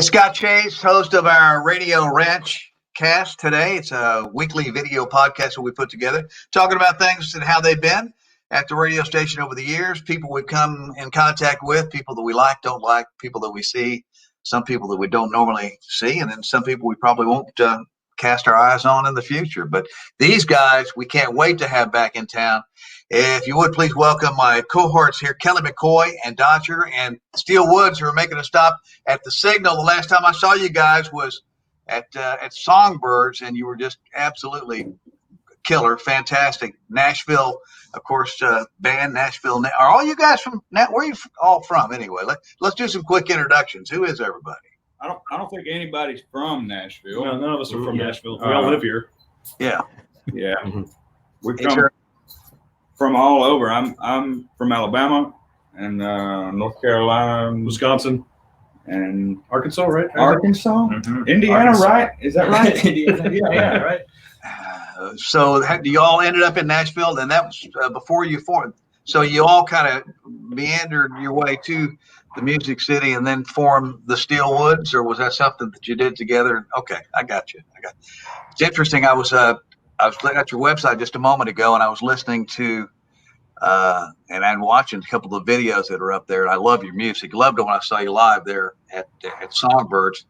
Hey, Scott Chase, host of our Radio Ranch cast today. It's a weekly video podcast that we put together, talking about things and how they've been at the radio station over the years, people we've come in contact with, people that we like, don't like, people that we see, some people that we don't normally see, and then some people we probably won't cast our eyes on in the future. But these guys, we can't wait to have back in town. If you would, please welcome my cohorts here, Kelly McCoy and Dodger and Steel Woods, who are making a stop at the Signal. The last time I saw you guys was at Songbirds, and you were just absolutely killer, fantastic. Nashville, of course, band Nashville. Are all you guys from? Where are you all from anyway? Let's do some quick introductions. Who is everybody? I don't think anybody's from Nashville. No, none of us are from Nashville. We all live here. Yeah. Yeah. We come from all over. I'm from Alabama and North Carolina, Wisconsin, and Arkansas, right? Arkansas, Mm-hmm. Indiana, Arkansas. right? Is that right? Indiana. Yeah, right. So you all ended up in Nashville, and that was before you formed. So you all kind of meandered your way to the Music City and then formed the Steel Woods, or was that something that you did together? Okay, I got you. It's interesting. I was looking at your website just a moment ago, and I was listening to and I'm watching a couple of videos that are up there. And I love your music. Loved it when I saw you live there at Songbirds.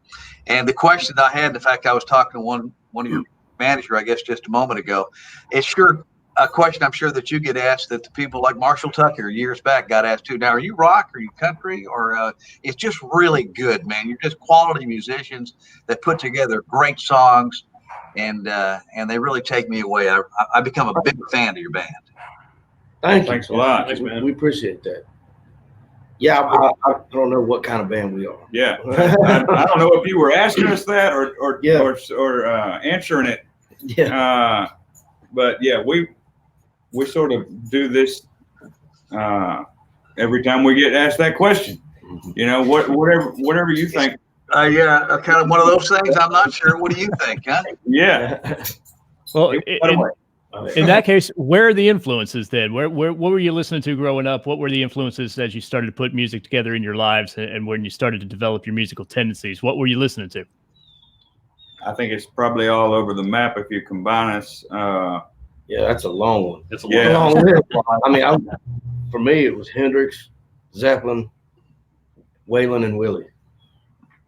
And the question I had, in fact, I was talking to one of your manager, I guess, just a moment ago. It's sure a question I'm sure that you get asked, that the people like Marshall Tucker years back got asked too. Now, are you rock? Are you country? Or it's just really good, man. You're just quality musicians that put together great songs, and they really take me away. I become a big fan of your band. Thanks a lot. Thanks, man. We appreciate that. Yeah, I don't know what kind of band we are. Yeah. I don't know if you were asking us that or answering it. Yeah. But yeah, we sort of do this every time we get asked that question. You know, whatever you think. Yeah, kind of one of those things. I'm not sure. What do you think, huh? Yeah. Well, in that case, where are the influences then? What were you listening to growing up? What were the influences as you started to put music together in your lives, and when you started to develop your musical tendencies? What were you listening to? I think it's probably all over the map if you combine us. Yeah, that's a long one. It's a long list. I mean, for me, it was Hendrix, Zeppelin, Waylon, and Willie,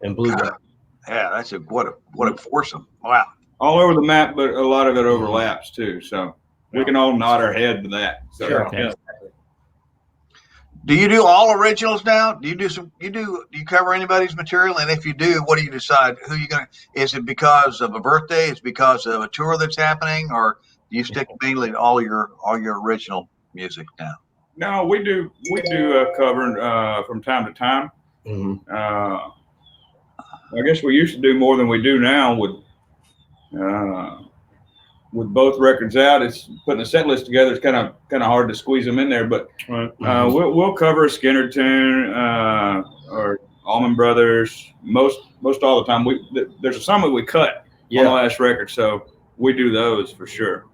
and Blue Dot. Yeah, that's what a foursome. Wow. All over the map, but a lot of it overlaps too. So we can all nod our head to that. So, Sure. Yeah. Do you do all originals now? Do you cover anybody's material? And if you do, what do you decide? Who you gonna? Is it because of a birthday? Is it because of a tour that's happening, or do you stick mainly to all your original music now? No, we do cover from time to time. Mm-hmm. I guess we used to do more than we do now with both records out. It's putting a set list together. It's kind of hard to squeeze them in there, but we'll cover a Skinner tune or Allman Brothers most all the time. There's a song that we cut on the last record, so we do those for sure.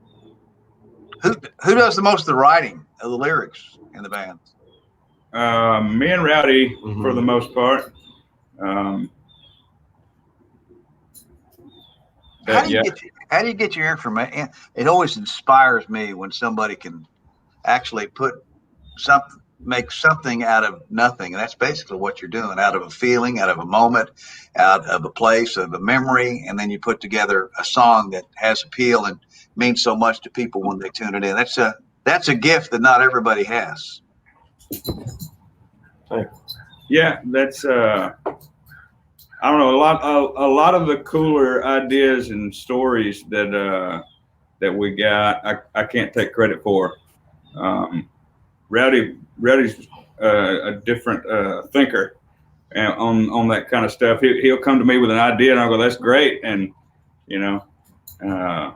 Who does the most of the writing of the lyrics in the band? Me and Rowdy for the most part. How do you get your information? It always inspires me when somebody can actually make something out of nothing. And that's basically what you're doing, out of a feeling, out of a moment, out of a place, of a memory. And then you put together a song that has appeal and means so much to people when they tune it in. That's a gift that not everybody has. Yeah, that's I don't know, a lot of the cooler ideas and stories that we got, I can't take credit for. Rowdy's a different thinker and on that kind of stuff. He'll come to me with an idea and I'll go, that's great. And, you know, I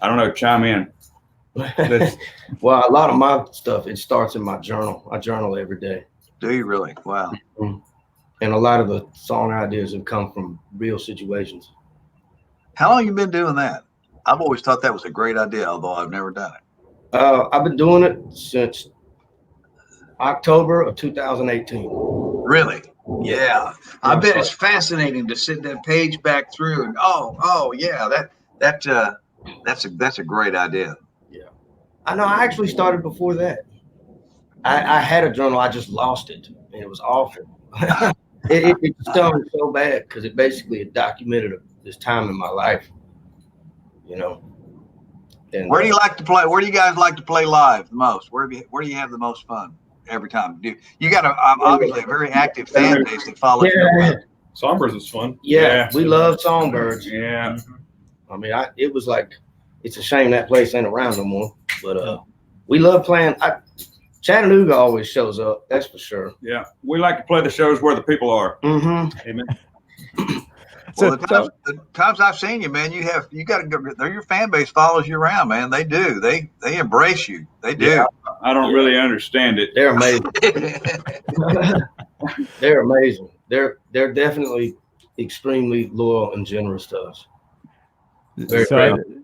don't know, chime in. Well, a lot of my stuff, it starts in my journal. I journal every day. Do you really? Wow. And a lot of the song ideas have come from real situations. How long have you been doing that? I've always thought that was a great idea, although I've never done it. I've been doing it since October of 2018. Really? Yeah, I bet it's fascinating to sit that page back through and yeah, that's a great idea. Yeah, I know. I actually started before that. I had a journal. I just lost it, and it was awful. it stung so bad because it basically documented this time in my life, you know. And Where do you like to play? Where do you guys like to play live the most? Where do you have the most fun every time? You got obviously a very active fan base that follows you. Songbirds is fun. Yeah, we love Songbirds. Yeah. I mean, it was like, it's a shame that place ain't around no more. But we love playing. Chattanooga always shows up. That's for sure. Yeah, we like to play the shows where the people are. Mm-hmm. Amen. Well, the times I've seen you, man, you got to go. Your fan base follows you around, man. They do. They embrace you. They do. Yeah, I don't really understand it. They're amazing. They're amazing. They're definitely extremely loyal and generous to us. Very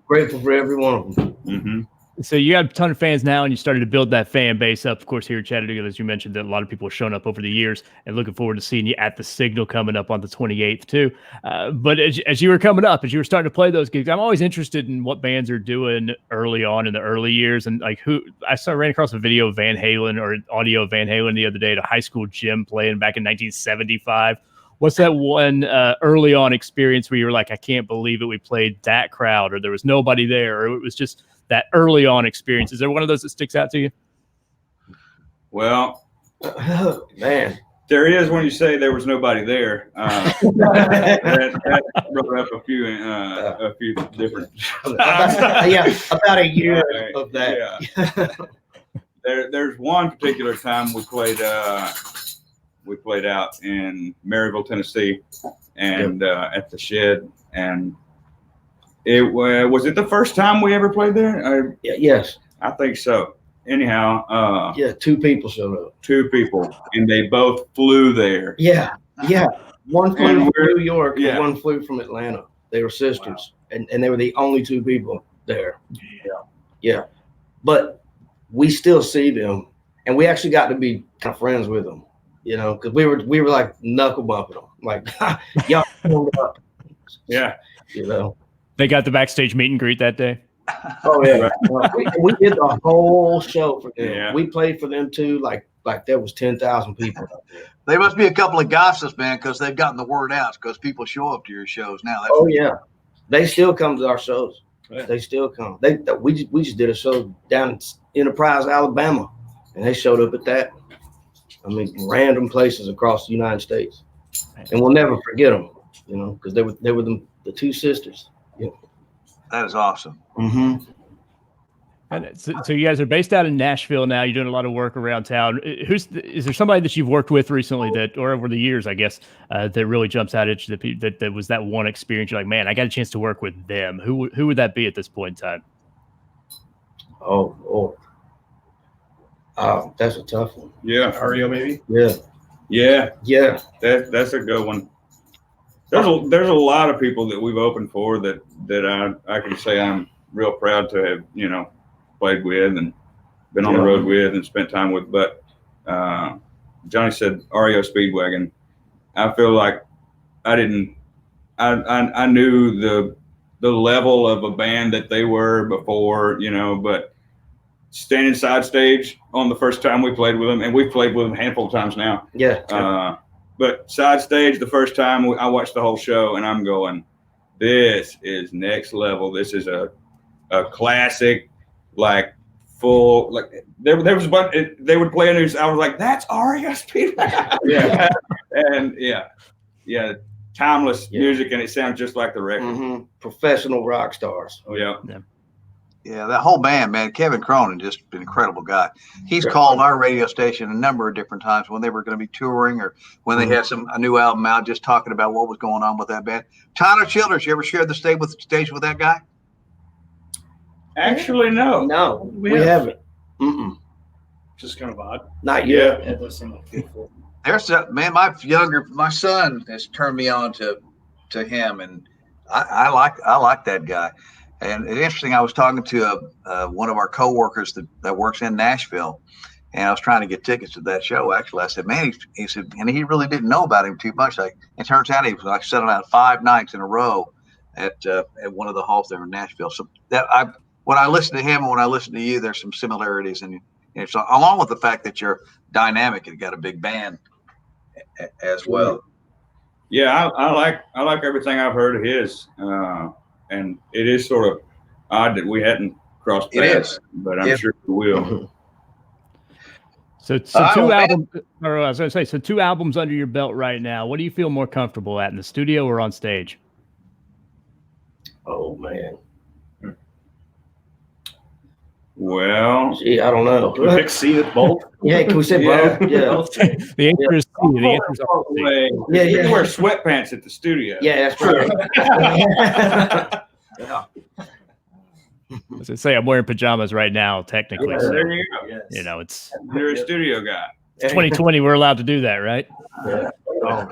grateful for every one of them. Mm-hmm. So you got a ton of fans now, and you started to build that fan base up. Of course, here in Chattanooga, as you mentioned, that a lot of people have shown up over the years, and looking forward to seeing you at the Signal coming up on the 28th too. But as you were coming up, as you were starting to play those gigs, I'm always interested in what bands are doing early on in the early years, and like ran across a video of Van Halen or audio of Van Halen the other day at a high school gym playing back in 1975. What's that one early on experience where you were like, I can't believe it, we played that crowd, or there was nobody there, or it was just that early on experience? Is there one of those that sticks out to you? Well, man, there is when you say there was nobody there. That brought up a few different. about a year of that. Yeah. There's one particular time we played out in Maryville, Tennessee, and at the Shed, and it was it the first time we ever played there? Yes, I think so. Anyhow, 2 people showed up. 2 people, and they both flew there. Yeah. One flew from New York, yeah. and one flew from Atlanta. They were sisters, and they were the only 2 people there. Yeah. But we still see them, and we actually got to be kind of friends with them, you know, because we were like knuckle bumping them, like y'all pulled up. Yeah, you know. They got the backstage meet and greet that day. Oh yeah, we did the whole show for them. Yeah. We played for them too, like there was 10,000 people. They must be a couple of gossips, man, because they've gotten the word out. Because people show up to your shows now. Yeah, they still come to our shows. Yeah. They still come. We just did a show down in Enterprise, Alabama, and they showed up at that. I mean, random places across the United States, and we'll never forget them. You know, because they were the 2 sisters. Yeah. That is awesome. Mm-hmm. And so you guys are based out in Nashville now. You're doing a lot of work around town. Is there somebody that you've worked with recently or over the years, I guess, that really jumps out at you, that was that one experience? You're like, man, I got a chance to work with them. Who would that be at this point in time? Oh, that's a tough one. Yeah, REO maybe. Yeah. That's a good one. There's a lot of people that we've opened for that I can say I'm real proud to have, you know, played with and been on the road with and spent time with. But Johnny said REO Speedwagon. I feel like I knew the level of a band that they were before, you know, but standing side stage on the first time we played with them, and we've played with them a handful of times now. Yeah. But side stage, the first time I watched the whole show, and I'm going, this is next level. This is a classic, like full, like there was a bunch. They would play a news. I was like, that's REO Speedway. Yeah, and yeah, timeless music, and it sounds just like the record. Mm-hmm. Professional rock stars. Oh yeah. Yeah, that whole band, man. Kevin Cronin, just an incredible guy. He's called our radio station a number of different times when they were going to be touring or when they had a new album out, just talking about what was going on with that band. Tyler Childers, you ever shared the stage with that guy? Actually, no. No, we haven't. Just kind of odd. Not yet. Yeah, it does seem like beautiful. There's man, my son has turned me on to him, and I like that guy. And it's interesting. I was talking to one of our coworkers that works in Nashville, and I was trying to get tickets to that show. Actually, I said, man, he said, and he really didn't know about him too much. Like, it turns out he was like selling out 5 nights in a row at one of the halls there in Nashville. So when I listen to him and when I listen to you, there's some similarities, and so along with the fact that you're dynamic and got a big band as well. Yeah, I like everything I've heard of his, and it is sort of odd that we hadn't crossed paths. It is, but I'm sure we will. So 2 albums, or I was going to say, so 2 albums under your belt right now. What do you feel more comfortable at, in the studio or on stage? Oh man. Well, gee, I don't know. Can we pick C with both? Yeah, can we say both? Yeah. The answer is C. The answer is C. yeah, you can wear sweatpants at the studio. Yeah, that's true. Yeah. I was going to say, I'm wearing pajamas right now, technically. Yeah, so, there you go. Yes. you know, it's You're a studio guy. 2020. We're allowed to do that, right? Yeah. Oh.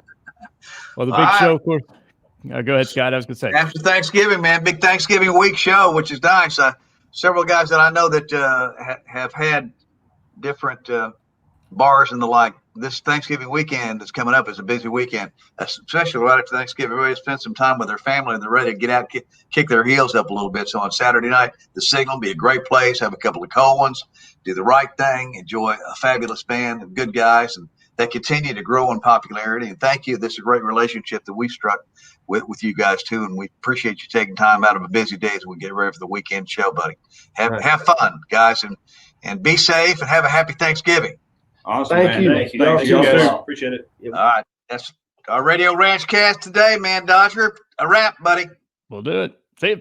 Well, the big show, of course. Go ahead, Scott. I was going to say. After Thanksgiving, man, big Thanksgiving week show, which is nice. Several guys that I know that have had different bars and the like. This Thanksgiving weekend that's coming up is a busy weekend, especially right after Thanksgiving. Everybody spends some time with their family and they're ready to get out, kick their heels up a little bit. So on Saturday night, the Signal be a great place. Have a couple of cold ones, do the right thing, enjoy a fabulous band and good guys, and they continue to grow in popularity. And thank you. This is a great relationship that we struck with you guys too, and we appreciate you taking time out of a busy day as we get ready for the weekend show, buddy. Have fun, guys, and be safe and have a happy Thanksgiving. Awesome, Thank man. you. Thank you. Thank Thank you you guys. guys. Appreciate it. All right, that's our Radio Ranch cast today, man. Dodger, a wrap, buddy. We'll do it. See you.